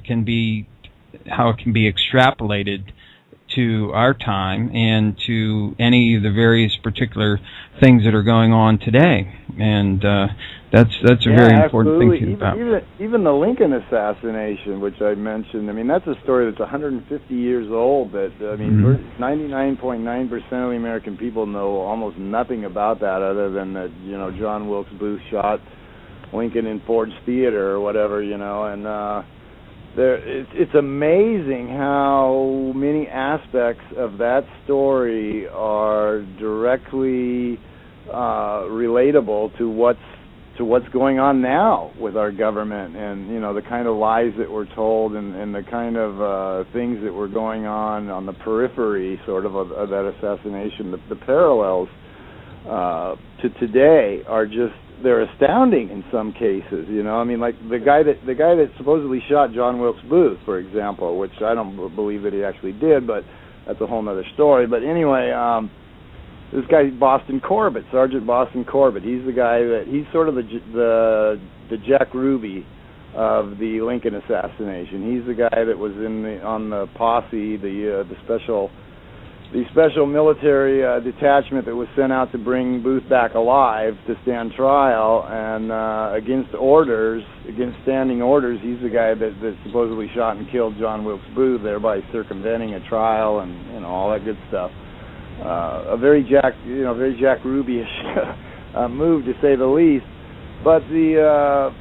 can be extrapolated to our time and to any of the various particular things that are going on today, and that's a very important thing to about. Even the Lincoln assassination, which I mentioned, I mean, that's a story that's 150 years old. That 99.9% of the American people know almost nothing about that, other than that John Wilkes Booth shot Lincoln in Ford's Theater or whatever, and. It's amazing how many aspects of that story are directly relatable to what's going on now with our government, and the kind of lies that were told, and the kind of things that were going on the periphery, sort of that assassination. The parallels to today are just. They're astounding in some cases, I mean, like the guy that supposedly shot John Wilkes Booth, for example, which I don't believe that he actually did, but that's a whole other story. But anyway, this guy Sergeant Boston Corbett, he's the guy he's sort of the Jack Ruby of the Lincoln assassination. He's the guy that was on the posse, the special military detachment that was sent out to bring Booth back alive to stand trial, and against standing orders, he's the guy that supposedly shot and killed John Wilkes Booth, thereby circumventing a trial and all that good stuff. A very Jack Ruby-ish move, to say the least. But the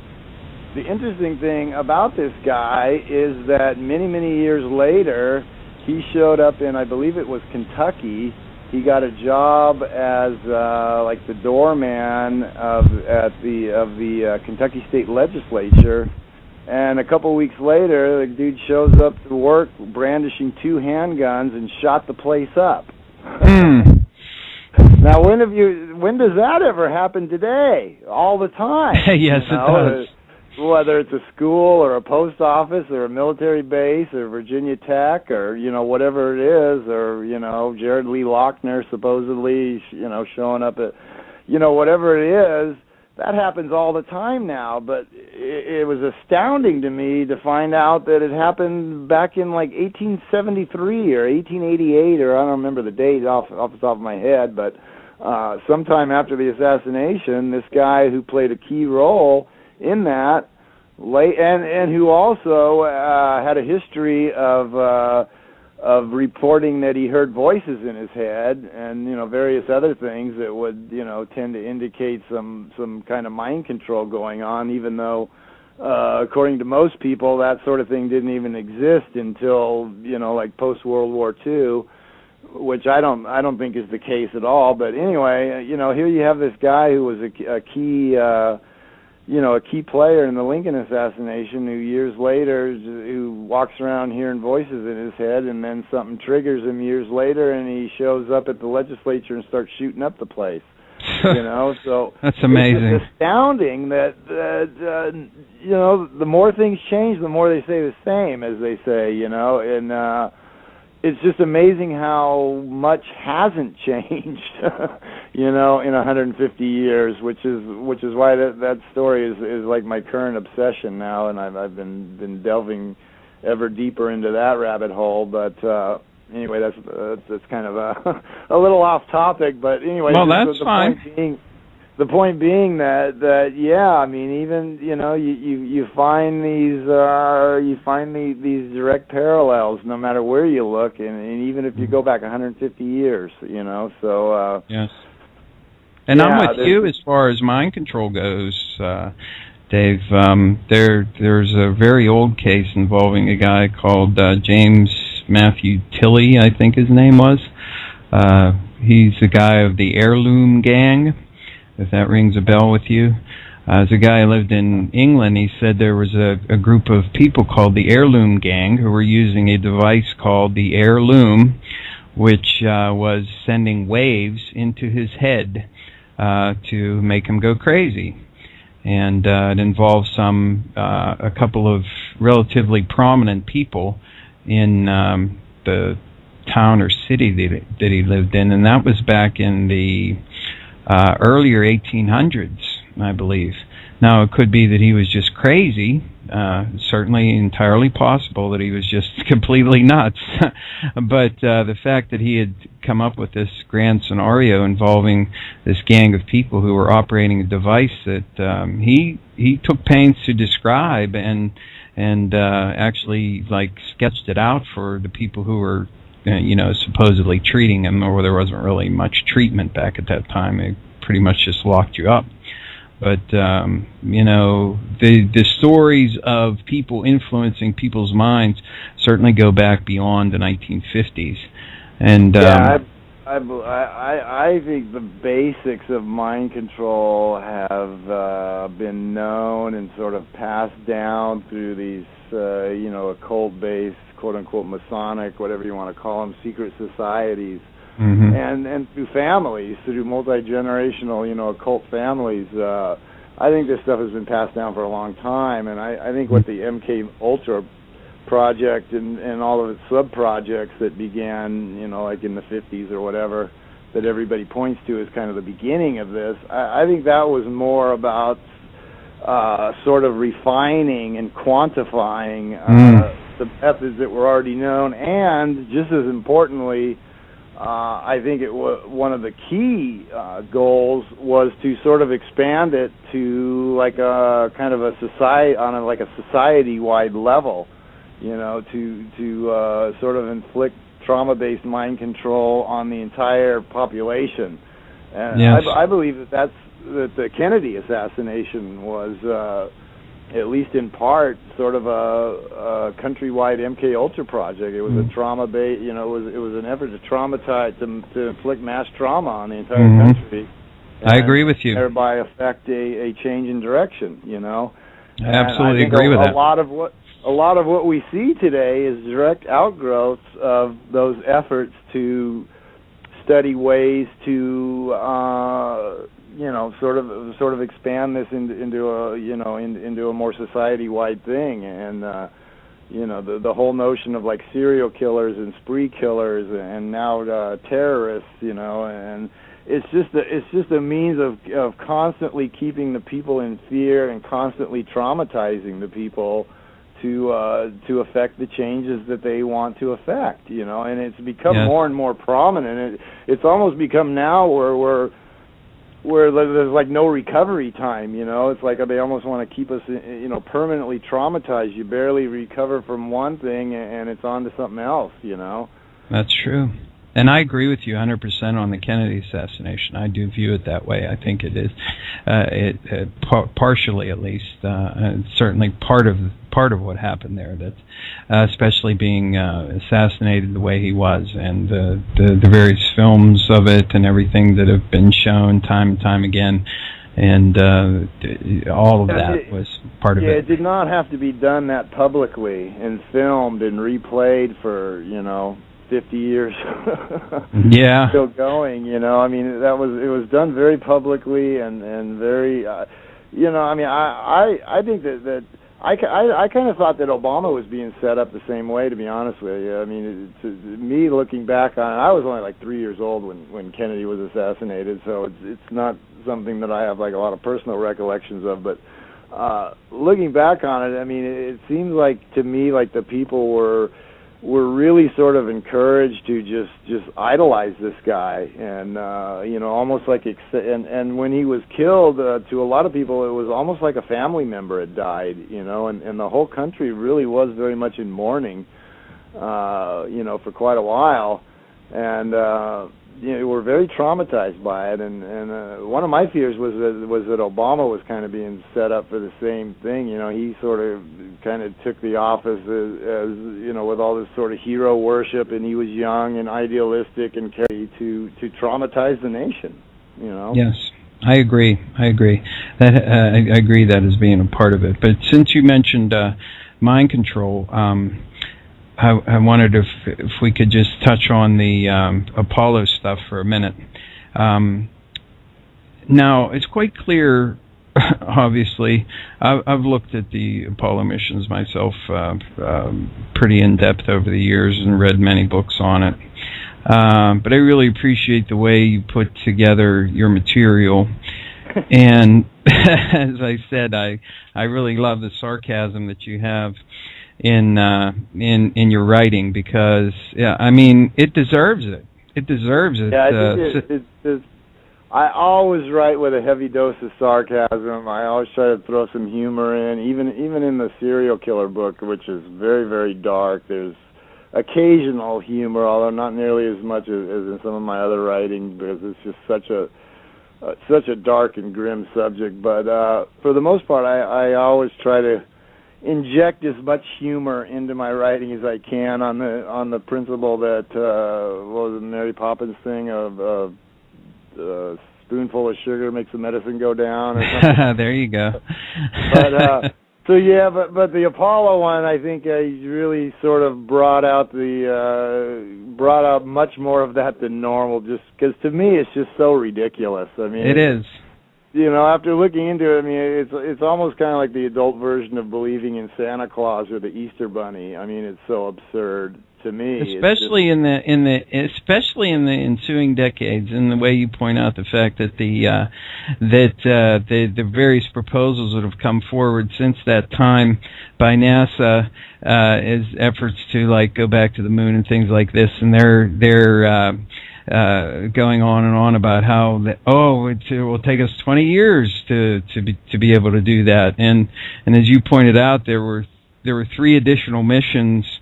interesting thing about this guy is that many years later, he showed up in, I believe it was Kentucky. He got a job as like the doorman of the Kentucky State Legislature, and a couple weeks later, the dude shows up to work brandishing 2 handguns and shot the place up. Now, when does that ever happen today? All the time. Yes, it does. Whether it's a school or a post office or a military base or Virginia Tech or, whatever it is, or, Jared Lee Lochner supposedly, showing up at, whatever it is, that happens all the time now. But it was astounding to me to find out that it happened back in like 1873 or 1888, or I don't remember the date off the top of my head, but sometime after the assassination, this guy who played a key role in that, and who also had a history of reporting that he heard voices in his head, and various other things that would tend to indicate some kind of mind control going on, even though according to most people that sort of thing didn't even exist until like post World War II, which I don't think is the case at all. But anyway, here you have this guy who was a key a key player in the Lincoln assassination, who years later, who walks around hearing voices in his head, and then something triggers him years later, and he shows up at the legislature and starts shooting up the place. So that's amazing. It's astounding that the more things change, the more they stay the same, as they say. And it's just amazing how much hasn't changed, in 150 years, which is why that story is like my current obsession now, and I've been delving ever deeper into that rabbit hole. But anyway, that's kind of a little off topic. But anyway, well, that's fine. The point being that yeah, I mean, even you find these direct parallels no matter where you look, and even if you go back 150 years, so yes. And I'm with you as far as mind control goes, Dave. There's a very old case involving a guy called James Matthew Tilley, I think his name was. He's a guy of the Heirloom Gang, if that rings a bell with you. As a guy who lived in England, he said there was a group of people called the Heirloom Gang who were using a device called the Heirloom, which was sending waves into his head to make him go crazy. And it involved a couple of relatively prominent people in the town or city that he lived in, and that was back in the earlier 1800s, I believe. Now, it could be that he was just crazy, certainly entirely possible that he was just completely nuts. But the fact that he had come up with this grand scenario involving this gang of people who were operating a device that he took pains to describe and actually like sketched it out for the people who were supposedly treating him, or there wasn't really much treatment back at that time. They pretty much just locked you up. But the stories of people influencing people's minds certainly go back beyond the 1950s. And I think the basics of mind control have been known and sort of passed down through these occult-based, quote-unquote Masonic, whatever you want to call them, secret societies. Mm-hmm. And through families, through multi-generational, occult families. I think this stuff has been passed down for a long time, and I think what the MK Ultra project and all of its sub-projects that began, like in the 50s or whatever, that everybody points to as kind of the beginning of this, I think that was more about sort of refining and quantifying the methods that were already known, and just as importantly, I think one of the key goals was to sort of expand it to like a kind of a society on a society-wide level, to sort of inflict trauma-based mind control on the entire population. And yes. I believe that the Kennedy assassination was, at least in part, sort of a countrywide MK Ultra project. It was a trauma-based, it was an effort to traumatize, to inflict mass trauma on the entire country. I agree with you. Thereby affect a change in direction, I absolutely agree with that. A lot of what we see today is direct outgrowths of those efforts to study ways to sort of expand this into a more society-wide thing, and the whole notion of like serial killers and spree killers and now terrorists, and it's just a means of constantly keeping the people in fear and constantly traumatizing the people to affect the changes that they want to affect, and it's become more and more prominent. It's almost become now where there's like no recovery time, It's like they almost want to keep us, permanently traumatized. You barely recover from one thing, and it's on to something else, That's true. And I agree with you 100% on the Kennedy assassination. I do view it that way. I think it is, partially at least, certainly part of what happened there. That, especially being assassinated the way he was, and the various films of it and everything that have been shown time and time again, and all of that was part of it. Yeah, it did not have to be done that publicly and filmed and replayed for 50 years. Yeah, still going. It was done very publicly and very. I think that I kind of thought that Obama was being set up the same way, to be honest with you. To me, looking back on it, I was only like 3 years old when Kennedy was assassinated, so it's not something that I have like a lot of personal recollections of. But looking back on it, it seems like to me like the people were really sort of encouraged to just idolize this guy, and almost like and when he was killed, to a lot of people it was almost like a family member had died, and the whole country really was very much in mourning, for quite a while, and we're very traumatized by it, and one of my fears was that Obama was kind of being set up for the same thing. He sort of kind of took the office as with all this sort of hero worship, and he was young and idealistic and carried to traumatize the nation. Yes, I agree. That I agree that as being a part of it. But since you mentioned mind control, I wondered if we could just touch on the Apollo stuff for a minute. Now, it's quite clear, obviously, I've looked at the Apollo missions myself pretty in-depth over the years and read many books on it. But I really appreciate the way you put together your material. And as I said, I really love the sarcasm that you have in your writing, because I mean, it deserves it. It deserves it. Yeah, I always write with a heavy dose of sarcasm. I always try to throw some humor in, even in the serial killer book, which is very, very dark. There's occasional humor, although not nearly as much as in some of my other writing, because it's just such a dark and grim subject. But for the most part, I always try to inject as much humor into my writing as I can, on the principle that what was the Mary Poppins thing of spoonful of sugar makes the medicine go down, or something. There you go. But but the Apollo one, I think I really sort of brought out much more of that than normal, just because to me it's just so ridiculous. I mean, it is. You know, after looking into it, I mean, it's almost kind of like the adult version of believing in Santa Claus or the Easter Bunny. I mean, it's so absurd to me. Especially in the ensuing decades, and the way you point out the fact that the various proposals that have come forward since that time by NASA as efforts to like go back to the moon and things like this, and they're going on and on about how it will take us 20 years to be able to do that, and as you pointed out, there were 3 additional missions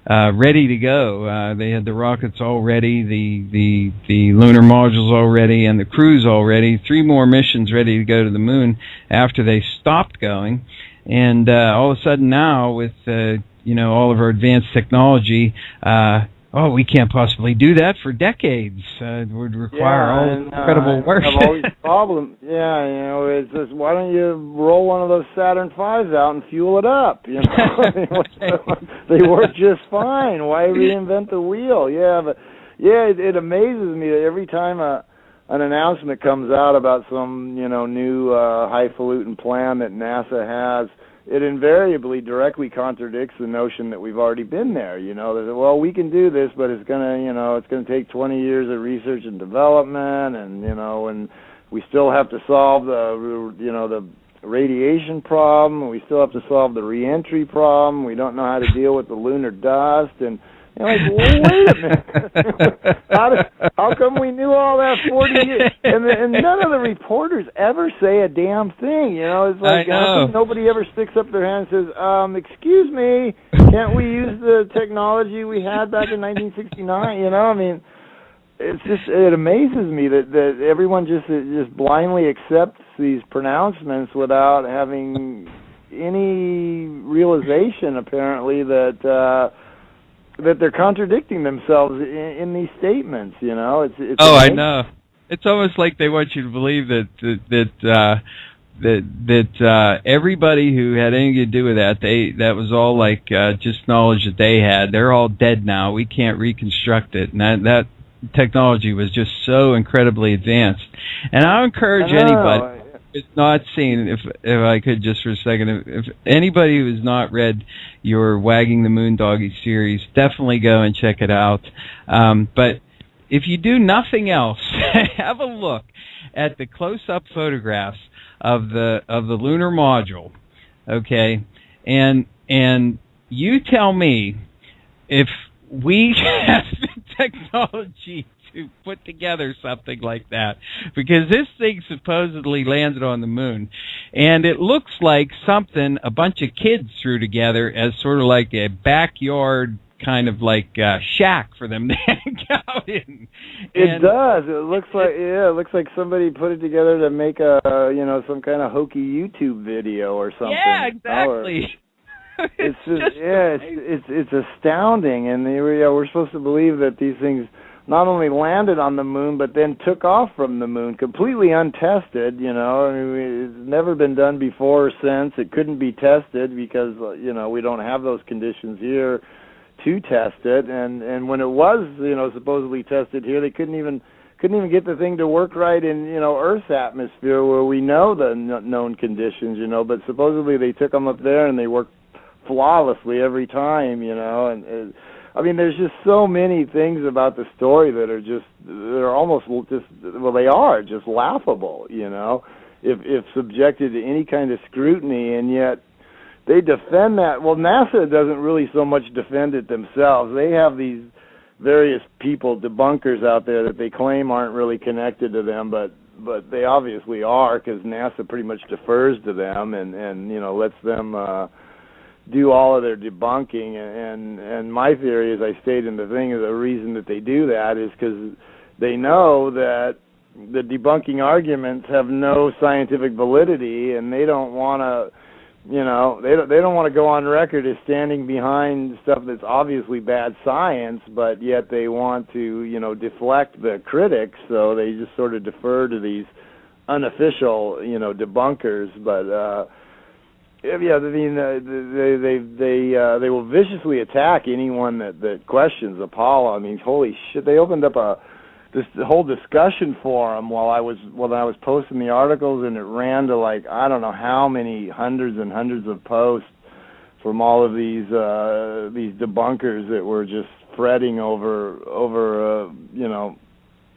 ready to go. They had the rockets all ready, the lunar modules all ready, and the crews all ready. 3 more missions ready to go to the moon after they stopped going, and all of a sudden now with all of our advanced technology. We can't possibly do that for decades. It would require all incredible work. I've always problem. Yeah, it's just, why don't you roll one of those Saturn V's out and fuel it up? You know, they work just fine. Why reinvent the wheel? Yeah, but it amazes me that every time an announcement comes out about some new highfalutin plan that NASA has, it invariably directly contradicts the notion that we've already been there. Well, we can do this, but it's gonna take 20 years of research and development, and we still have to solve the radiation problem. We still have to solve the reentry problem. We don't know how to deal with the lunar dust, and wait a minute. How come we knew all that 40 years? And none of the reporters ever say a damn thing. It's like, how come nobody ever sticks up their hand and says, excuse me, can't we use the technology we had back in 1969? I mean, it amazes me that everyone just blindly accepts these pronouncements without having any realization, apparently, that they're contradicting themselves in these statements. It's I know. It's almost like they want you to believe that everybody who had anything to do with that was all like just knowledge that they had. They're all dead now. We can't reconstruct it, and that technology was just so incredibly advanced. And I encourage anybody who's not seen, if I could just for a second, if anybody who has not read your Wagging the Moondoggie series, definitely go and check it out. But if you do nothing else, have a look at the close-up photographs of the lunar module, okay? And you tell me if we have the technology to put together something like that, because this thing supposedly landed on the moon, and it looks like something a bunch of kids threw together as sort of like a backyard kind of like shack for them to hang out in. It does. It looks like somebody put it together to make some kind of hokey YouTube video or something. Yeah, exactly. It's just it's astounding, and we're supposed to believe that these things not only landed on the moon, but then took off from the moon, completely untested. I mean, it's never been done before or since. It couldn't be tested because we don't have those conditions here to test it. And when it was supposedly tested here, they couldn't even get the thing to work right in Earth's atmosphere, where we know the known conditions. But supposedly they took them up there and they worked flawlessly every time. And I mean, there's just so many things about the story that are almost just, they are just laughable, if subjected to any kind of scrutiny, and yet they defend that. Well, NASA doesn't really so much defend it themselves. They have these various people, debunkers out there that they claim aren't really connected to them, but they obviously are, because NASA pretty much defers to them and lets them do all of their debunking. And my theory, as I stated in the thing, is the reason that they do that is because they know that the debunking arguments have no scientific validity, and they don't want to, they don't want to go on record as standing behind stuff that's obviously bad science, but yet they want to, deflect the critics, so they just sort of defer to these unofficial, debunkers. But yeah, I mean, they will viciously attack anyone that questions Apollo. I mean, holy shit, they opened up this whole discussion forum while I was posting the articles, and it ran to I don't know how many hundreds and hundreds of posts from all of these debunkers that were just fretting over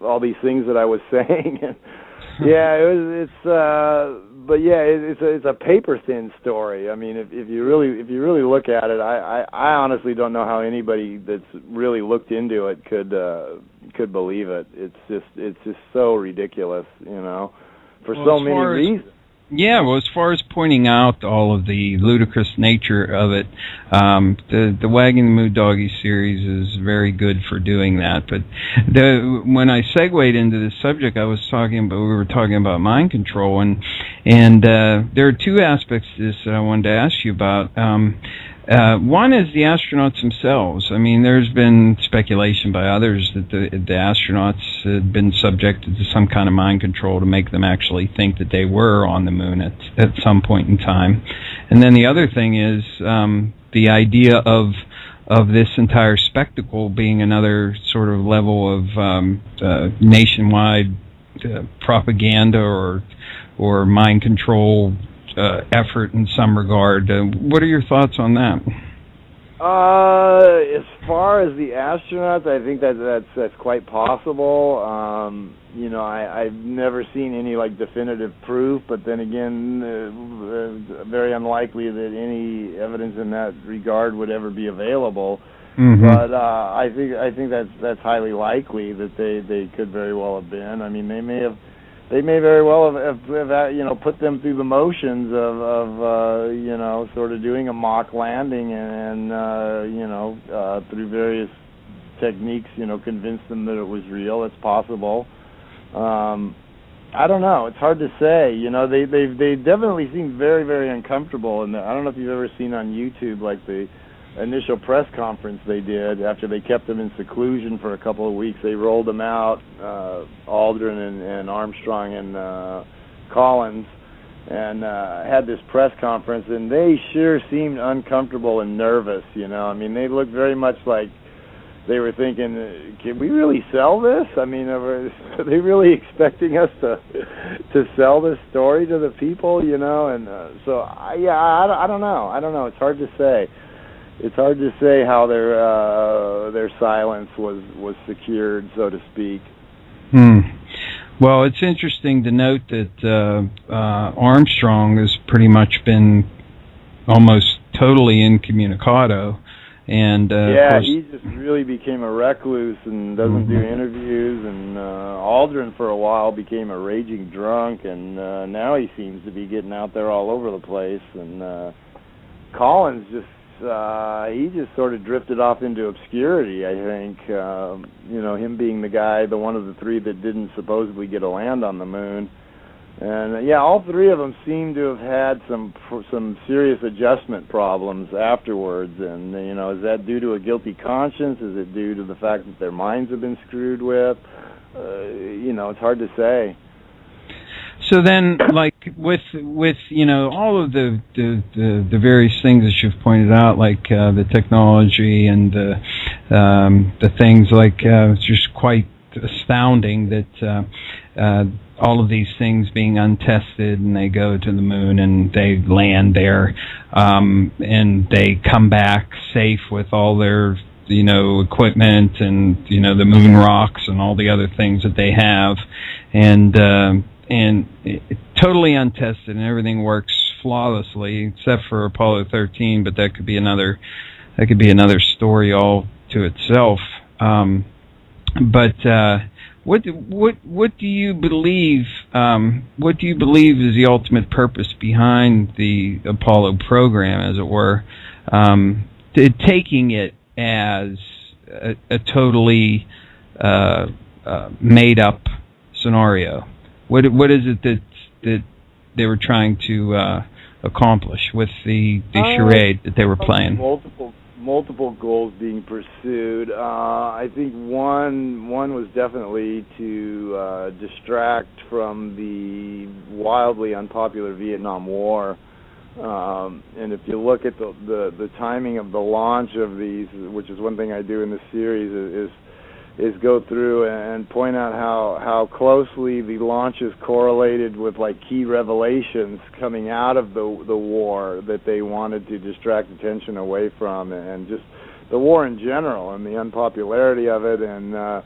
all these things that I was saying. And yeah, it's a paper thin story. I mean, if you really look at it, I honestly don't know how anybody that's really looked into it could believe it. It's just so ridiculous, for so many reasons. Yeah, well, as far as pointing out all of the ludicrous nature of it, the Wagging the Mood Doggy series is very good for doing that. But when I segued into this subject, we were talking about mind control, and there are two aspects to this that I wanted to ask you about. One is the astronauts themselves. I mean, there's been speculation by others that the astronauts had been subjected to some kind of mind control to make them actually think that they were on the moon at some point in time. And then the other thing is the idea of this entire spectacle being another sort of level of nationwide propaganda or mind control effort in some regard. What are your thoughts on that? As far as the astronauts, I think that's quite possible. I've never seen any definitive proof, but then again, very unlikely that any evidence in that regard would ever be available. Mm-hmm. But I think that's highly likely that they could very well have been. I mean, they may very well have put them through the motions of sort of doing a mock landing and through various techniques, convince them that it was real. It's possible. I don't know. It's hard to say. They definitely seem very, very uncomfortable. And I don't know if you've ever seen on YouTube the initial press conference they did after they kept them in seclusion for a couple of weeks. They rolled them out, Aldrin and Armstrong and Collins, and had this press conference, and they sure seemed uncomfortable and nervous. I mean, they looked very much like they were thinking, can we really sell this? I mean, are they really expecting us to sell this story to the people? And so I don't know. It's hard to say. It's hard to say how their silence was secured, so to speak. Well, it's interesting to note that Armstrong has pretty much been almost totally incommunicado, and he just really became a recluse and doesn't do interviews. And Aldrin for a while became a raging drunk, and now he seems to be getting out there all over the place. And Collins he just sort of drifted off into obscurity, I think. Him being the one of the three that didn't supposedly get a land on the moon. And all three of them seem to have had some serious adjustment problems afterwards. And is that due to a guilty conscience? Is it due to the fact that their minds have been screwed with? It's hard to say. So then, with all of the various things that you've pointed out, the technology and the things it's just quite astounding that all of these things being untested, and they go to the moon and they land there, and they come back safe with all their equipment and the moon rocks and all the other things that they have, and totally untested, and everything works flawlessly except for Apollo 13. But that could be another story all to itself. What do you believe? What do you believe is the ultimate purpose behind the Apollo program, as it were, taking it as a totally made up scenario? What is it that they were trying to accomplish with the charade that they were playing? Multiple goals being pursued. I think one was definitely to distract from the wildly unpopular Vietnam War. And if you look at the timing of the launch of these, which is one thing I do in the series, is go through and point out how closely the launches correlated with like key revelations coming out of the war that they wanted to distract attention away from, and just the war in general and the unpopularity of it, and to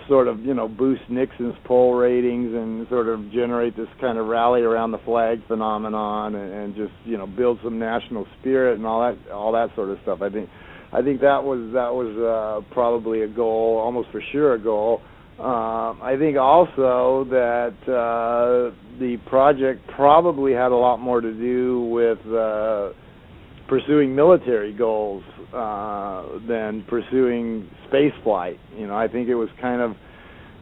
sort of boost Nixon's poll ratings and sort of generate this kind of rally around the flag phenomenon, and just build some national spirit and all that sort of stuff. I think that was probably a goal, almost for sure a goal. I think also that the project probably had a lot more to do with pursuing military goals than pursuing space flight. I think it was kind of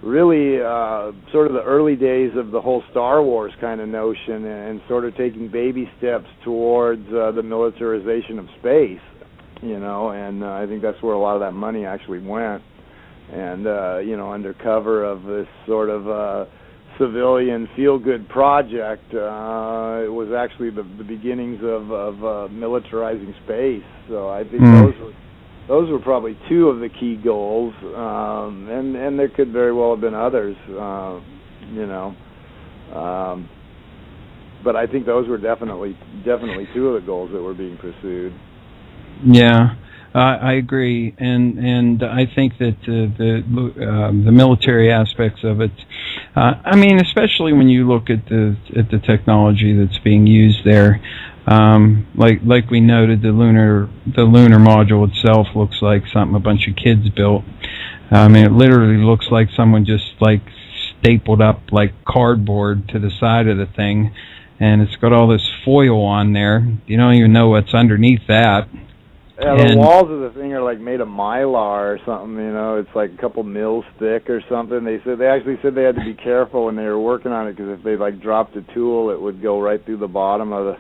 really sort of the early days of the whole Star Wars kind of notion, and sort of taking baby steps towards the militarization of space. And I think that's where a lot of that money actually went. And, under cover of this sort of civilian feel-good project, it was actually the beginnings of militarizing space. So I think those were probably two of the key goals, and there could very well have been others, but I think those were definitely two of the goals that were being pursued. Yeah, I agree, and I think that the military aspects of it. Especially when you look at the technology that's being used there. Like we noted, the lunar module itself looks like something a bunch of kids built. It literally looks like someone just like stapled up like cardboard to the side of the thing, and it's got all this foil on there. You don't even know what's underneath that. Yeah, the walls of the thing are like made of mylar or something, it's like a couple mils thick or something. They actually said they had to be careful when they were working on it, because if they like dropped a tool, it would go right through the bottom of the,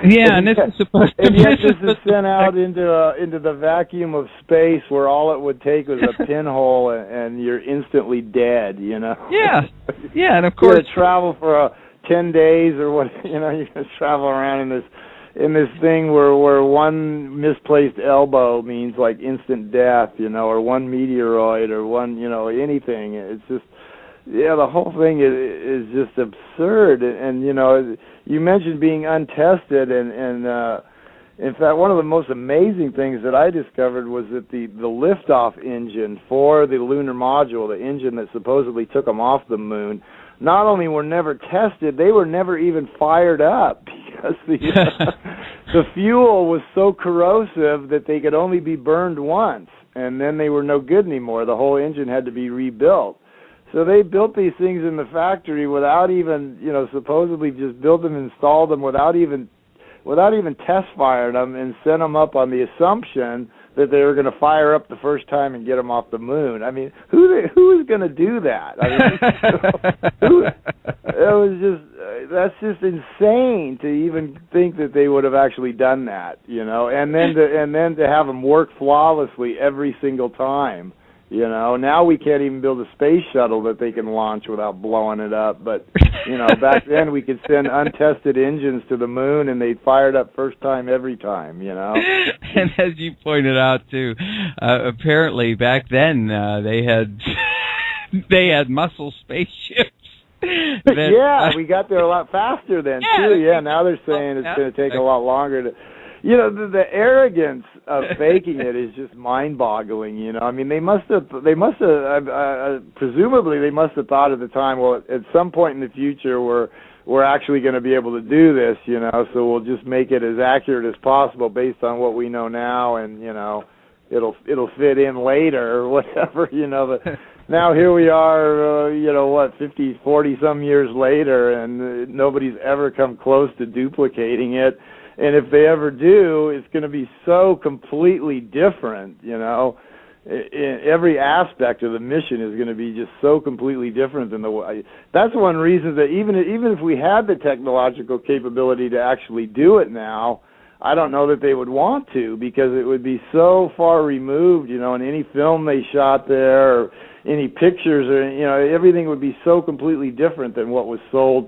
Yeah, and this is supposed to be... And yet this is sent out into the vacuum of space, where all it would take was a pinhole and you're instantly dead, Yeah, and of course... You're gonna travel for 10 days or what, you're going to travel around in this thing where one misplaced elbow means like instant death, or one meteoroid or one, anything. It's just, the whole thing is just absurd. And you mentioned being untested, and in fact, one of the most amazing things that I discovered was that the liftoff engine for the lunar module, the engine that supposedly took them off the moon, not only were never tested, they were never even fired up, because the fuel was so corrosive that they could only be burned once, and then they were no good anymore. The whole engine had to be rebuilt. So they built these things in the factory without even, supposedly just built them, installed them without even test firing them, and sent them up on the assumption that they were going to fire up the first time and get them off the moon. Who is going to do that? That's just insane to even think that they would have actually done that, and then to have them work flawlessly every single time. Now we can't even build a space shuttle that they can launch without blowing it up. But, back then we could send untested engines to the moon, and they fired up first time every time, And as you pointed out, too, apparently back then they had muscle spaceships. We got there a lot faster then, too. Yeah, now they're saying it's going to take a lot longer to... you know, the arrogance of faking it is just mind-boggling. You know, I mean, they must have, presumably they must have thought at the time, well, at some point in the future, we're actually going to be able to do this. You know, so we'll just make it as accurate as possible based on what we know now, and you know, it'll fit in later or whatever. You know, but now here we are, you know, what, 50, 40 some years later, and nobody's ever come close to duplicating it. And if they ever do, it's going to be so completely different, you know. In every aspect of the mission is going to be just so completely different than the way. That's one reason that even if we had the technological capability to actually do it now, I don't know that they would want to, because it would be so far removed, you know, in any film they shot there or any pictures, or, you know, everything would be so completely different than what was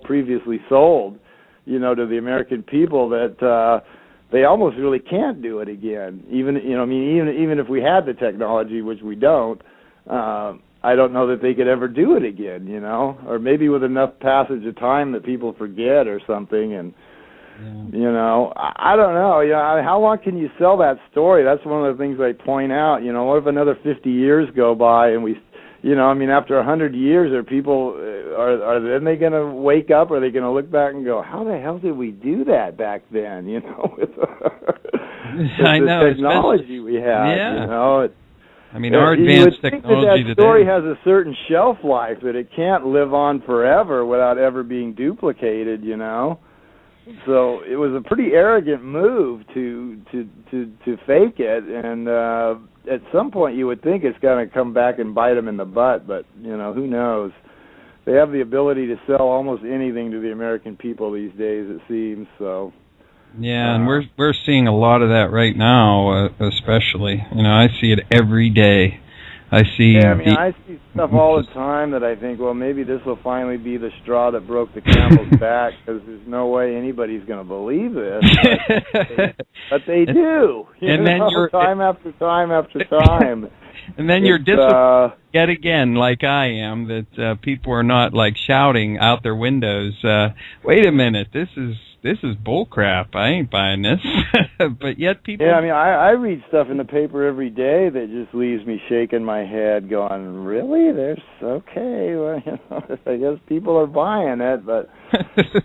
previously sold, you know, to the American people, that they almost really can't do it again. Even, you know, I mean, even if we had the technology, which we don't, I don't know that they could ever do it again, you know, or maybe with enough passage of time that people forget or something. And you know, I don't know. You know, how long can you sell that story? That's one of the things I point out. You know, what if another 50 years go by and we, you know, I mean, after 100 years, are people, are then they going to wake up? Or are they going to look back and go, how the hell did we do that back then? You know, with the technology we had. Yeah. You know, I mean, our advanced technology that story has a certain shelf life, that it can't live on forever without ever being duplicated. You know. So it was a pretty arrogant move to fake it, and at some point you would think it's going to come back and bite them in the butt, but you know, who knows? They have the ability to sell almost anything to the American people these days, it seems. So yeah, and we're seeing a lot of that right now, especially. You know, I see it every day. I see. Yeah, I mean, I see stuff all the time that I think, well, maybe this will finally be the straw that broke the camel's back, because there's no way anybody's going to believe this. But they do. And then you're time after time after time. And then you're disappointed yet again, like I am, that people are not like shouting out their windows, "Wait a minute, this is bull crap. I ain't buying this." But yet people... Yeah, I mean, I read stuff in the paper every day that just leaves me shaking my head going, really? There's... Okay, well, you know, I guess people are buying it, but...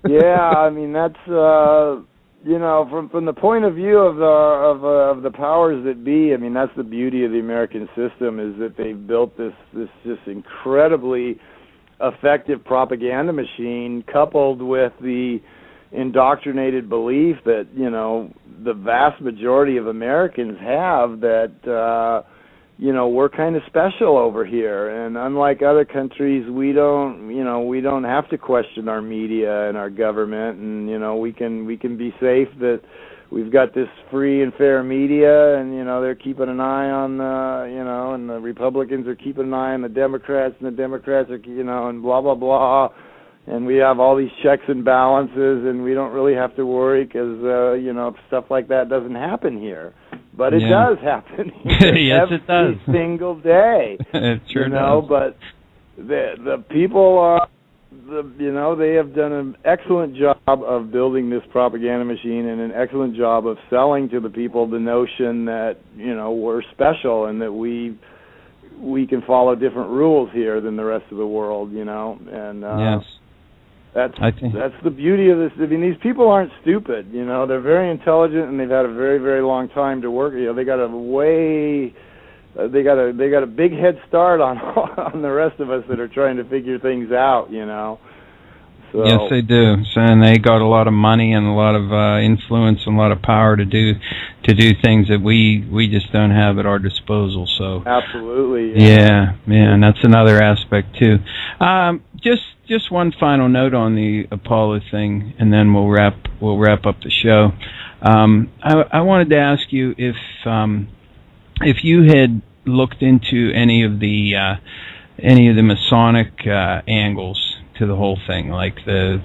Yeah, I mean, that's... you know, from the point of view of the powers that be, I mean, that's the beauty of the American system, is that they've built this just incredibly effective propaganda machine, coupled with the indoctrinated belief that, you know, the vast majority of Americans have, that you know, we're kind of special over here, and unlike other countries, we don't have to question our media and our government, and you know, we can be safe that we've got this free and fair media, and you know, they're keeping an eye on you know, and the Republicans are keeping an eye on the Democrats, and the Democrats are, you know, and blah blah blah. And we have all these checks and balances, and we don't really have to worry, because, you know, stuff like that doesn't happen here. But it does happen here. Yes, it does. Every single day. It sure does. But the people, you know, they have done an excellent job of building this propaganda machine, and an excellent job of selling to the people the notion that, you know, we're special, and that we can follow different rules here than the rest of the world, you know. And yes. That's the beauty of this. I mean, these people aren't stupid, you know. They're very intelligent, and they've had a very, very long time to work. You know, they got a big head start on the rest of us that are trying to figure things out, you know. So, yes, they do. So, and they got a lot of money and a lot of influence and a lot of power to do things that we just don't have at our disposal. So absolutely. Yeah, and that's another aspect too. Just one final note on the Apollo thing, and then we'll wrap up the show. I wanted to ask you if you had looked into any of the Masonic angles to the whole thing, like the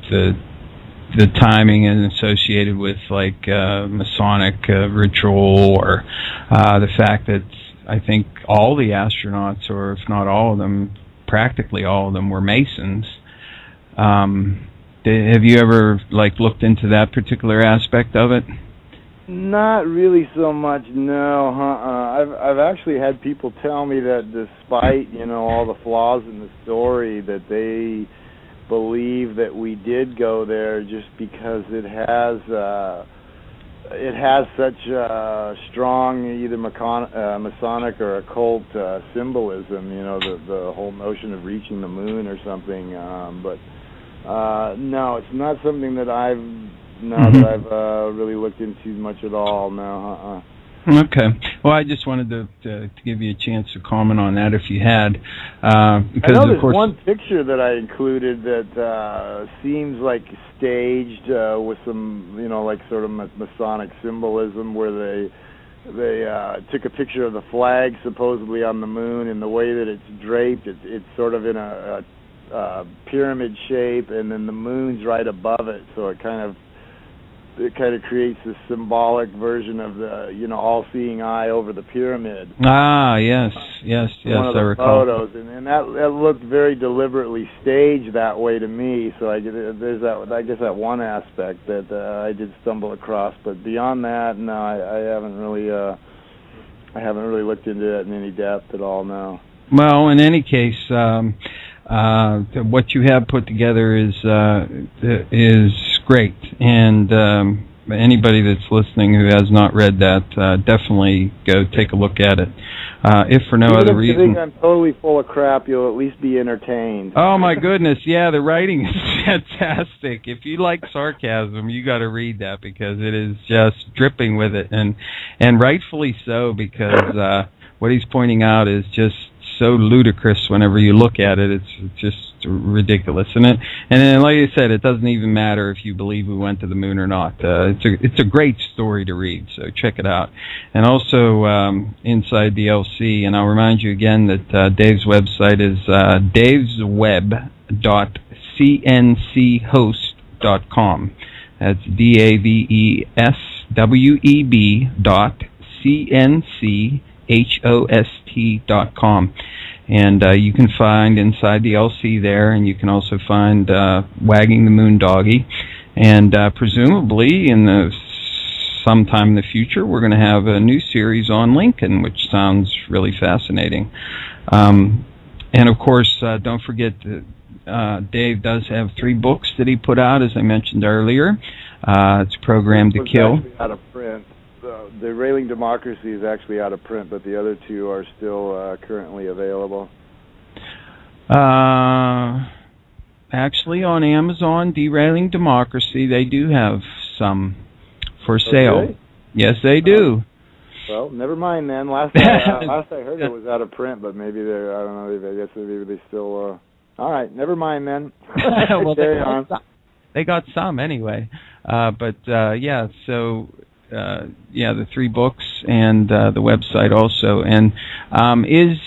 timing and associated with like Masonic ritual, or the fact that I think all the astronauts, or if not all of them, practically all of them, were Masons. Have you ever like looked into that particular aspect of it? Not really so much, no. I've actually had people tell me that despite, all the flaws in the story, that they believe that we did go there just because it has such strong either Masonic or occult symbolism, the whole notion of reaching the moon or something. But no, it's not something that I've really looked into much at all. No. Okay. Well, I just wanted to give you a chance to comment on that if you had. Because I know there's one picture that I included that seems like staged with some, like sort of Masonic symbolism, where they took a picture of the flag supposedly on the moon, and the way that it's draped, it's sort of in a pyramid shape, and then the moon's right above it, so it kind of creates this symbolic version of the, all-seeing eye over the pyramid. Ah, yes, one of I the recall. photos, and that looked very deliberately staged that way to me. So there's that one aspect that I did stumble across. But beyond that, no, I haven't really looked into it in any depth at all. No. Well, in any case, what you have put together is great, and anybody that's listening who has not read that, definitely go take a look at it. If for no other reason. If you think I'm totally full of crap, you'll at least be entertained. Oh my goodness, yeah, the writing is fantastic. If you like sarcasm, you got to read that, because it is just dripping with it, and rightfully so, because what he's pointing out is just so ludicrous whenever you look at it. It's just ridiculous, and then, like I said, it doesn't even matter if you believe we went to the moon or not. It's a great story to read, so check it out. And also inside the LC, and I'll remind you again that Dave's website is davesweb.cnchost.com. That's davesweb.cnchost.com. And you can find inside the LC there, and you can also find Wagging the Moon Doggy. And presumably sometime in the future, we're going to have a new series on Lincoln, which sounds really fascinating. And of course, don't forget that Dave does have 3 books that he put out, as I mentioned earlier. It's Programmed to Kill. Out of print. The Railing Democracy is actually out of print, but the other 2 are still currently available. Actually, on Amazon, Derailing Democracy, they do have some for sale. Really? Yes, they do. Well, never mind then. Last I heard it was out of print, but maybe I don't know. I guess maybe they still. All right, never mind then. Well, carry on. They got some anyway. But yeah, so. The 3 books and the website also. And is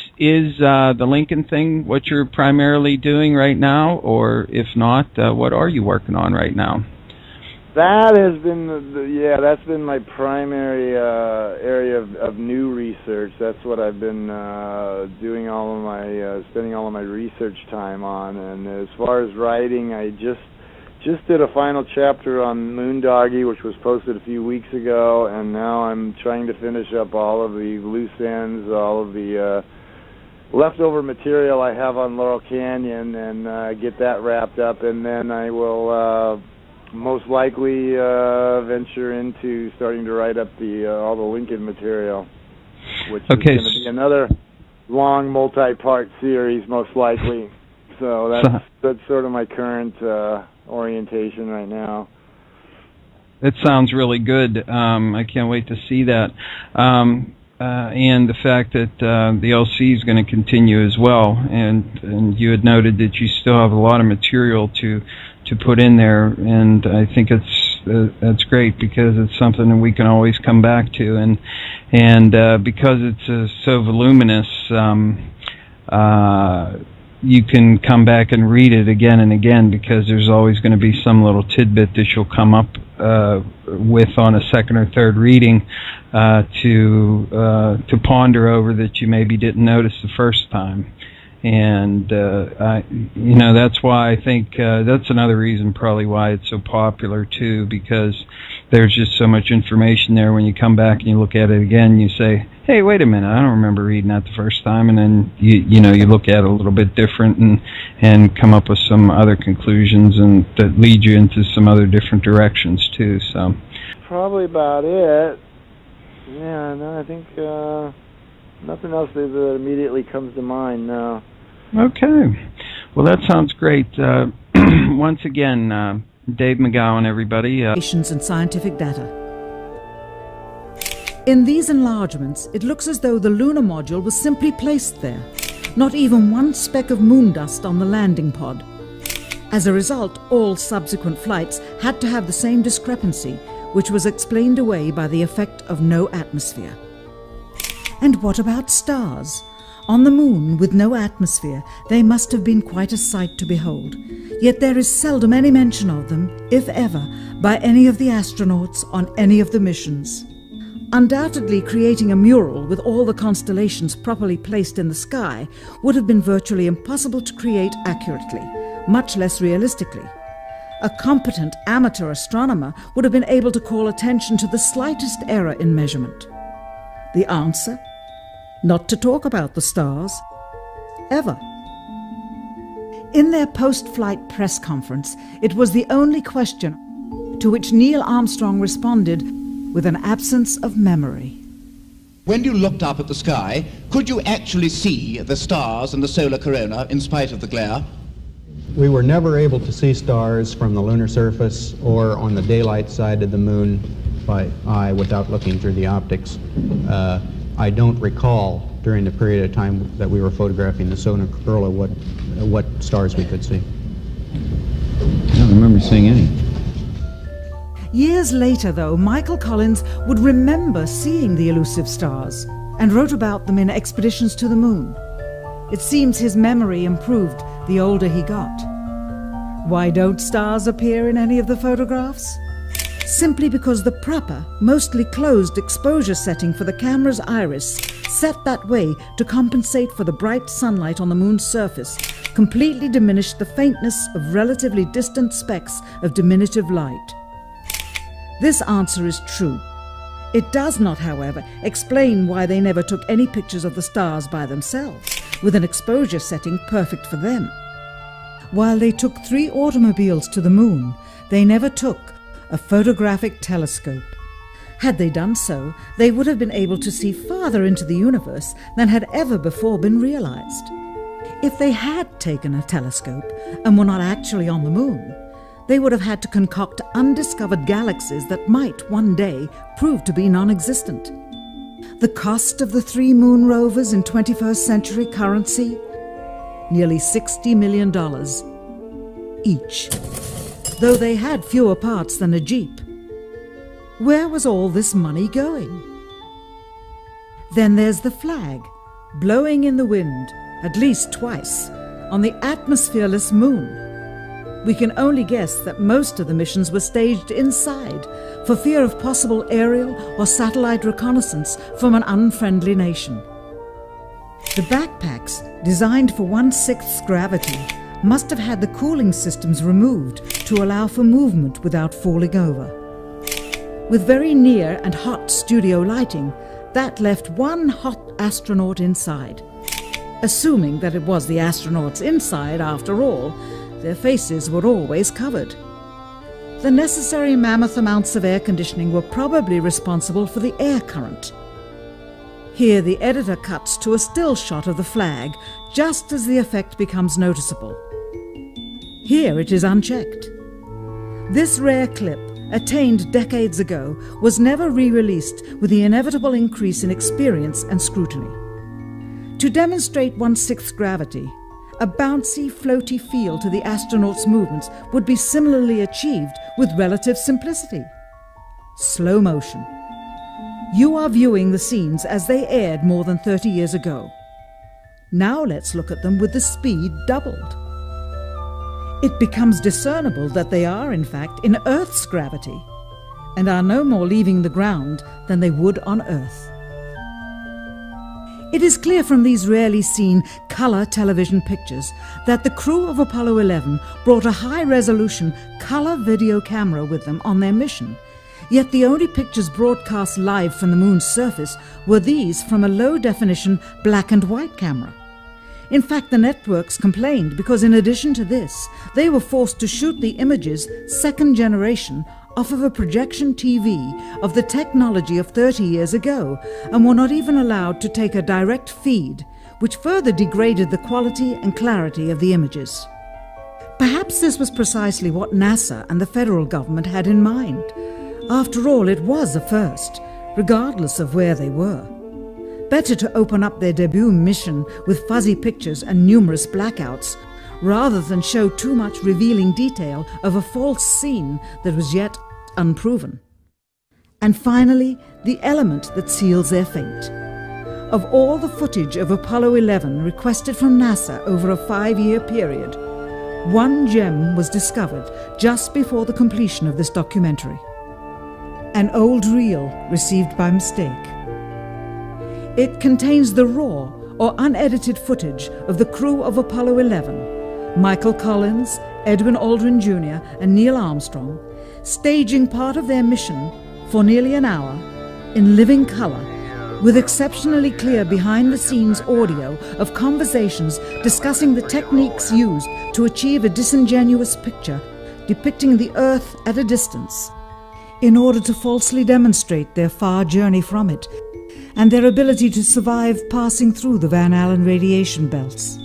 the Lincoln thing what you're primarily doing right now, or if not, what are you working on right now? That has been that's been my primary area of new research. That's what I've been doing spending all of my research time on. And as far as writing, I just did a final chapter on Moondoggy, which was posted a few weeks ago, and now I'm trying to finish up all of the loose ends, all of the leftover material I have on Laurel Canyon, and get that wrapped up, and then I will most likely venture into starting to write up all the Lincoln material, which is going to be another long multi-part series, most likely. So that's sort of my current orientation right now. It sounds really good. I can't wait to see that. And the fact that the LC is going to continue as well. And you had noted that you still have a lot of material to put in there, and I think that's great, because it's something that we can always come back to, and because it's so voluminous. You can come back and read it again and again, because there's always going to be some little tidbit that you'll come up with on a second or third reading to ponder over that you maybe didn't notice the first time. And that's why I think that's another reason probably why it's so popular too, because there's just so much information there. When you come back and you look at it again, you say, hey, wait a minute, I don't remember reading that the first time, and then you look at it a little bit different and come up with some other conclusions and that lead you into some other different directions too. So probably about it. Yeah, no, I think nothing else that immediately comes to mind now. Okay. Well, that sounds great. Once again, Dave McGowan, everybody. And scientific data. In these enlargements, it looks as though the lunar module was simply placed there. Not even one speck of moon dust on the landing pod. As a result, all subsequent flights had to have the same discrepancy, which was explained away by the effect of no atmosphere. And what about stars? On the moon, with no atmosphere, they must have been quite a sight to behold. Yet there is seldom any mention of them, if ever, by any of the astronauts on any of the missions. Undoubtedly, creating a mural with all the constellations properly placed in the sky would have been virtually impossible to create accurately, much less realistically. A competent amateur astronomer would have been able to call attention to the slightest error in measurement. The answer? Not to talk about the stars. Ever. In their post-flight press conference, it was the only question to which Neil Armstrong responded with an absence of memory. When you looked up at the sky, could you actually see the stars and the solar corona in spite of the glare? We were never able to see stars from the lunar surface or on the daylight side of the moon by eye without looking through the optics. I don't recall during the period of time that we were photographing the solar corona what stars we could see. I don't remember seeing any. Years later, though, Michael Collins would remember seeing the elusive stars and wrote about them in Expeditions to the Moon. It seems his memory improved the older he got. Why don't stars appear in any of the photographs? Simply because the proper, mostly closed exposure setting for the camera's iris, set that way to compensate for the bright sunlight on the moon's surface, completely diminished the faintness of relatively distant specks of diminutive light. This answer is true. It does not, however, explain why they never took any pictures of the stars by themselves, with an exposure setting perfect for them. While they took 3 automobiles to the moon, they never took a photographic telescope. Had they done so, they would have been able to see farther into the universe than had ever before been realized. If they had taken a telescope and were not actually on the moon, they would have had to concoct undiscovered galaxies that might one day prove to be non-existent. The cost of the 3 moon rovers in 21st century currency? Nearly $60 million each, though they had fewer parts than a Jeep. Where was all this money going? Then there's the flag, blowing in the wind, at least twice, on the atmosphereless moon. We can only guess that most of the missions were staged inside for fear of possible aerial or satellite reconnaissance from an unfriendly nation. The backpacks, designed for 1/6 gravity, must have had the cooling systems removed to allow for movement without falling over. With very near and hot studio lighting, that left one hot astronaut inside. Assuming that it was the astronauts inside after all, their faces were always covered. The necessary mammoth amounts of air conditioning were probably responsible for the air current. Here the editor cuts to a still shot of the flag, just as the effect becomes noticeable. Here it is unchecked. This rare clip, attained decades ago, was never re-released with the inevitable increase in experience and scrutiny. To demonstrate 1/6 gravity, a bouncy, floaty feel to the astronauts' movements would be similarly achieved with relative simplicity. Slow motion. You are viewing the scenes as they aired more than 30 years ago. Now let's look at them with the speed doubled. It becomes discernible that they are, in fact, in Earth's gravity, and are no more leaving the ground than they would on Earth. It is clear from these rarely seen colour television pictures that the crew of Apollo 11 brought a high-resolution colour video camera with them on their mission. Yet the only pictures broadcast live from the moon's surface were these from a low-definition black and white camera. In fact, the networks complained because in addition to this, they were forced to shoot the images, second generation, off of a projection TV of the technology of 30 years ago, and were not even allowed to take a direct feed, which further degraded the quality and clarity of the images. Perhaps this was precisely what NASA and the federal government had in mind. After all, it was a first, regardless of where they were. Better to open up their debut mission with fuzzy pictures and numerous blackouts, rather than show too much revealing detail of a false scene that was yet unproven. And finally, the element that seals their fate. Of all the footage of Apollo 11 requested from NASA over a 5-year period, one gem was discovered just before the completion of this documentary. An old reel received by mistake. It contains the raw or unedited footage of the crew of Apollo 11, Michael Collins, Edwin Aldrin Jr. and Neil Armstrong, staging part of their mission for nearly an hour in living color, with exceptionally clear behind-the-scenes audio of conversations discussing the techniques used to achieve a disingenuous picture depicting the Earth at a distance, in order to falsely demonstrate their far journey from it and their ability to survive passing through the Van Allen radiation belts.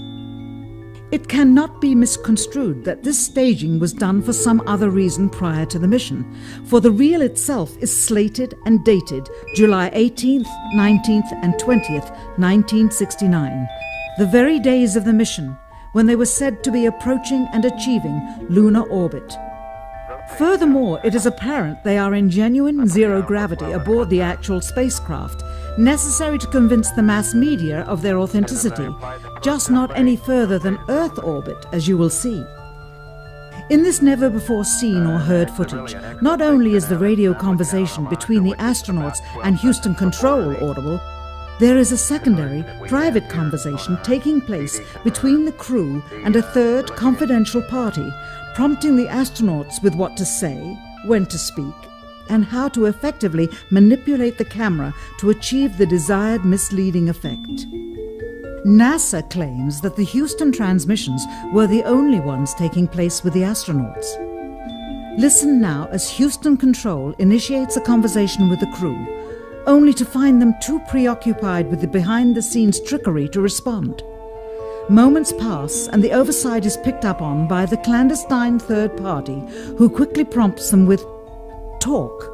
It cannot be misconstrued that this staging was done for some other reason prior to the mission, for the reel itself is slated and dated July 18th, 19th and 20th, 1969, the very days of the mission when they were said to be approaching and achieving lunar orbit. Furthermore, it is apparent they are in genuine zero gravity aboard the actual spacecraft, necessary to convince the mass media of their authenticity, just not any further than Earth orbit, as you will see. In this never-before-seen or heard footage, not only is the radio conversation between the astronauts and Houston Control audible, there is a secondary, private conversation taking place between the crew and a third confidential party, prompting the astronauts with what to say, when to speak, and how to effectively manipulate the camera to achieve the desired misleading effect. NASA claims that the Houston transmissions were the only ones taking place with the astronauts. Listen now as Houston Control initiates a conversation with the crew, only to find them too preoccupied with the behind-the-scenes trickery to respond. Moments pass and the oversight is picked up on by the clandestine third party, who quickly prompts them with talk.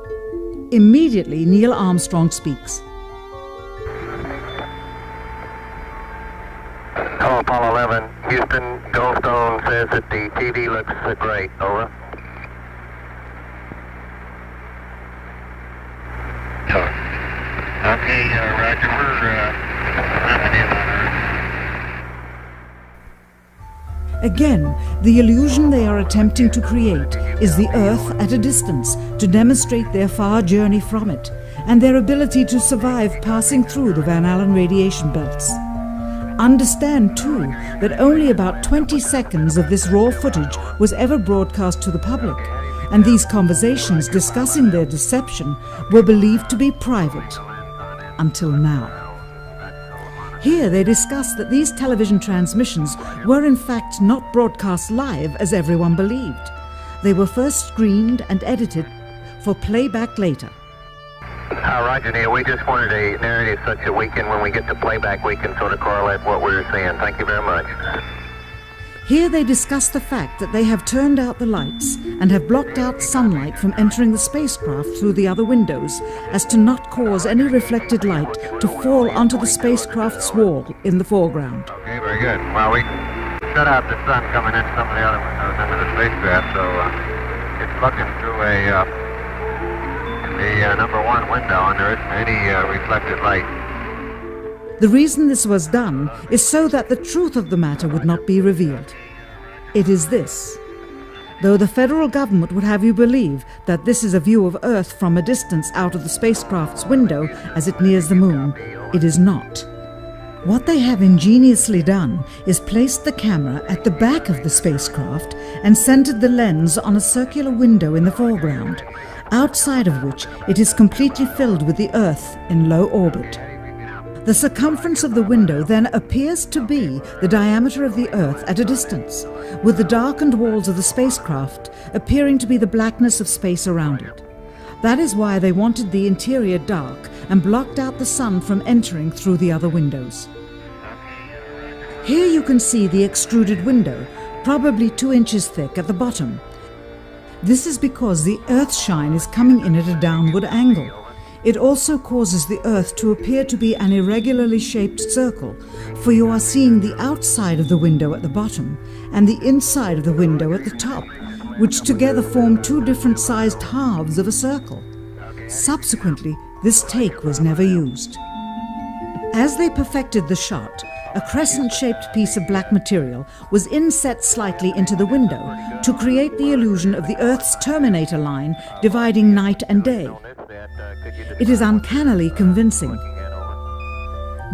Immediately, Neil Armstrong speaks. Hello, Apollo 11. Houston, Goldstone says that the TV looks great. Over. Okay, Roger. We're ramping in on Earth. Again, the illusion they are attempting to create is the Earth at a distance to demonstrate their far journey from it and their ability to survive passing through the Van Allen radiation belts. Understand, too, that only about 20 seconds of this raw footage was ever broadcast to the public, and these conversations discussing their deception were believed to be private, until now. Here they discuss that these television transmissions were in fact not broadcast live as everyone believed. They were first screened and edited for playback later. Roger, Neil, we just wanted a narrative such that we can, when we get to playback, we can sort of correlate what we're seeing. Thank you very much. Here they discuss the fact that they have turned out the lights and have blocked out sunlight from entering the spacecraft through the other windows, as to not cause any reflected light to fall onto the spacecraft's wall in the foreground. Okay, very good. Well, we shut out the sun coming in some of the other windows into the spacecraft, so it's looking through the number one window, and there isn't any reflected light. The reason this was done is so that the truth of the matter would not be revealed. It is this. Though the federal government would have you believe that this is a view of Earth from a distance out of the spacecraft's window as it nears the moon, it is not. What they have ingeniously done is placed the camera at the back of the spacecraft and centered the lens on a circular window in the foreground, outside of which it is completely filled with the Earth in low orbit. The circumference of the window then appears to be the diameter of the Earth at a distance, with the darkened walls of the spacecraft appearing to be the blackness of space around it. That is why they wanted the interior dark and blocked out the sun from entering through the other windows. Here you can see the extruded window, probably 2 inches thick at the bottom. This is because the Earth's shine is coming in at a downward angle. It also causes the Earth to appear to be an irregularly shaped circle, for you are seeing the outside of the window at the bottom and the inside of the window at the top, which together form 2 different sized halves of a circle. Subsequently, this take was never used. As they perfected the shot, a crescent-shaped piece of black material was inset slightly into the window to create the illusion of the Earth's terminator line dividing night and day. It is uncannily convincing.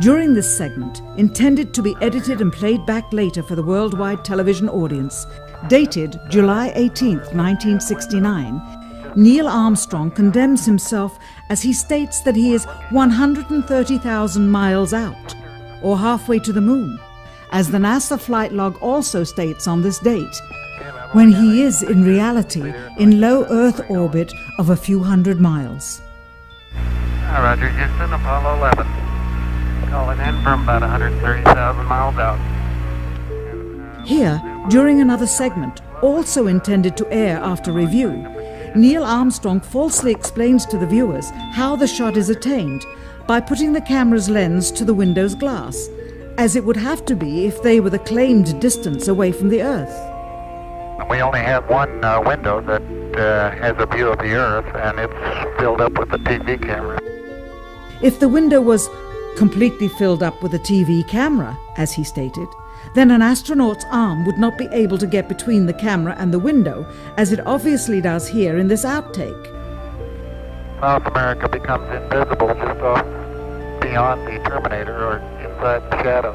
During this segment, intended to be edited and played back later for the worldwide television audience, dated July 18, 1969, Neil Armstrong condemns himself as he states that he is 130,000 miles out, or halfway to the moon, as the NASA flight log also states on this date, when he is in reality in low Earth orbit of a few hundred miles. Roger, Houston, Apollo 11. Calling in from about 130,000 miles out. Here, during another segment, also intended to air after review, Neil Armstrong falsely explains to the viewers how the shot is attained by putting the camera's lens to the window's glass, as it would have to be if they were the claimed distance away from the Earth. We only have one window that has a view of the Earth, and it's filled up with a TV camera. If the window was completely filled up with a TV camera, as he stated, then an astronaut's arm would not be able to get between the camera and the window, as it obviously does here in this outtake. South America becomes invisible just off beyond the Terminator or inside the shadow.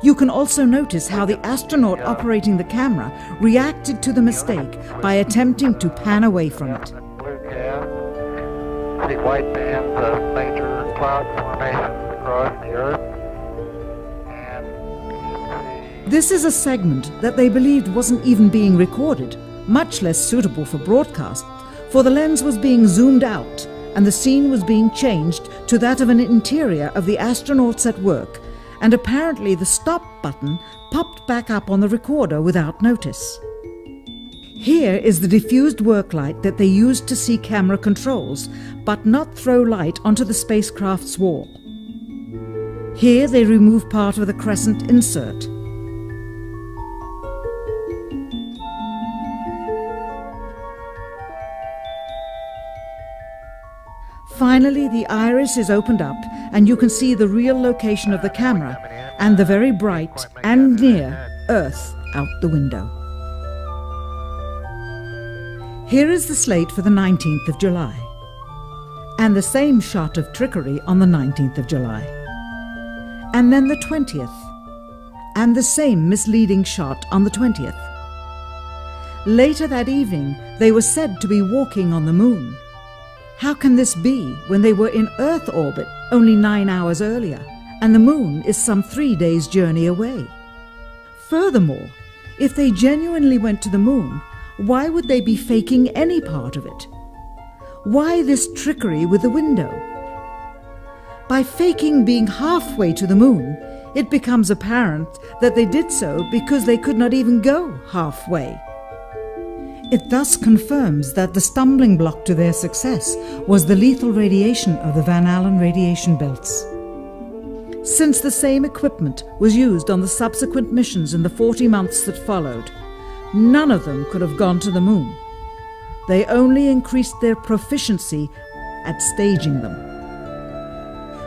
You can also notice how the astronaut operating the camera reacted to the mistake by attempting to pan away from it. Blue cast. See white bands of major cloud formations across the Earth. This is a segment that they believed wasn't even being recorded, much less suitable for broadcast, for the lens was being zoomed out and the scene was being changed to that of an interior of the astronauts at work, and apparently the stop button popped back up on the recorder without notice. Here is the diffused work light that they used to see camera controls, but not throw light onto the spacecraft's wall. Here they remove part of the crescent insert. Finally, the iris is opened up and you can see the real location of the camera and the very bright and near Earth out the window. Here is the slate for the 19th of July, and the same shot of trickery on the 19th of July, and then the 20th, and the same misleading shot on the 20th. Later that evening, they were said to be walking on the moon. How can this be when they were in Earth orbit only 9 hours earlier, and the moon is some 3 days' journey away? Furthermore, if they genuinely went to the moon, why would they be faking any part of it? Why this trickery with the window? By faking being halfway to the moon, it becomes apparent that they did so because they could not even go halfway. It thus confirms that the stumbling block to their success was the lethal radiation of the Van Allen radiation belts. Since the same equipment was used on the subsequent missions in the 40 months that followed, none of them could have gone to the moon. They only increased their proficiency at staging them.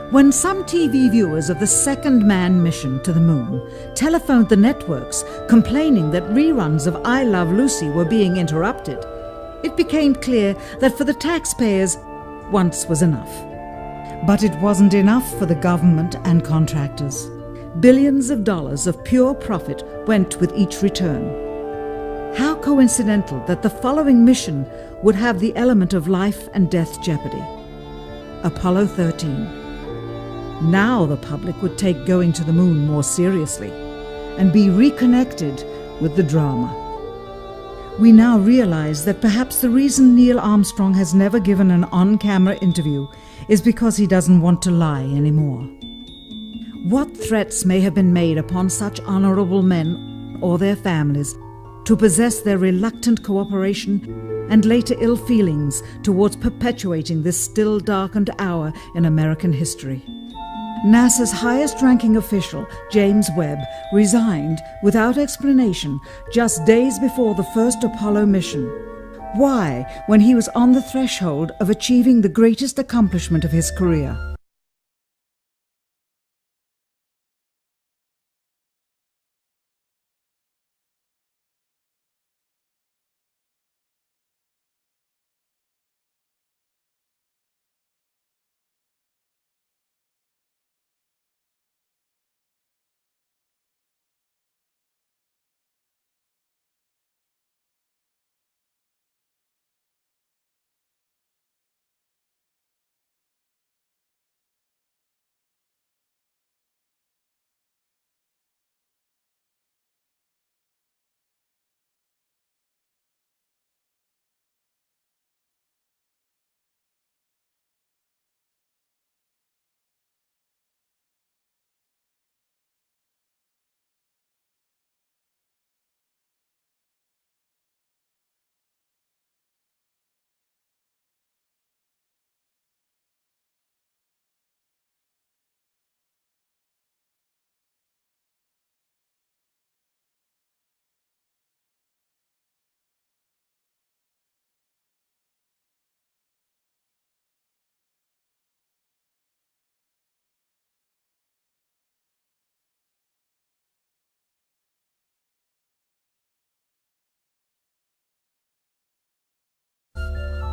When some TV viewers of the second manned mission to the moon telephoned the networks complaining that reruns of I Love Lucy were being interrupted, it became clear that for the taxpayers, once was enough. But it wasn't enough for the government and contractors. Billions of dollars of pure profit went with each return. How coincidental that the following mission would have the element of life and death jeopardy. Apollo 13. Now the public would take going to the moon more seriously and be reconnected with the drama. We now realize that perhaps the reason Neil Armstrong has never given an on-camera interview is because he doesn't want to lie anymore. What threats may have been made upon such honorable men or their families to possess their reluctant cooperation and later ill feelings towards perpetuating this still darkened hour in American history? NASA's highest-ranking official, James Webb, resigned without explanation just days before the first Apollo mission. Why, when he was on the threshold of achieving the greatest accomplishment of his career?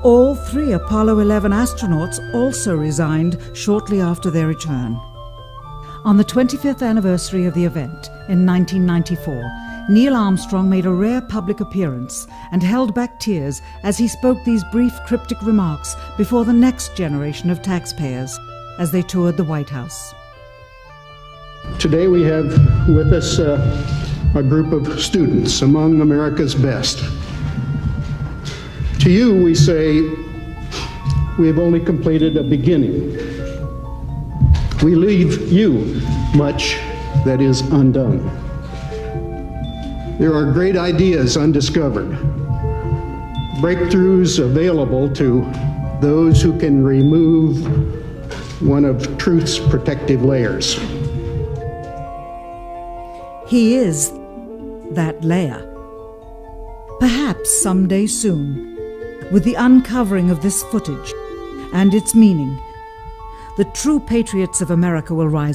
All three Apollo 11 astronauts also resigned shortly after their return. On the 25th anniversary of the event in 1994, Neil Armstrong made a rare public appearance and held back tears as he spoke these brief cryptic remarks before the next generation of taxpayers as they toured the White House. Today we have with us a group of students among America's best. To you, we say, we have only completed a beginning. We leave you much that is undone. There are great ideas undiscovered, breakthroughs available to those who can remove one of truth's protective layers. He is that layer. Perhaps someday soon, with the uncovering of this footage and its meaning, the true patriots of America will rise.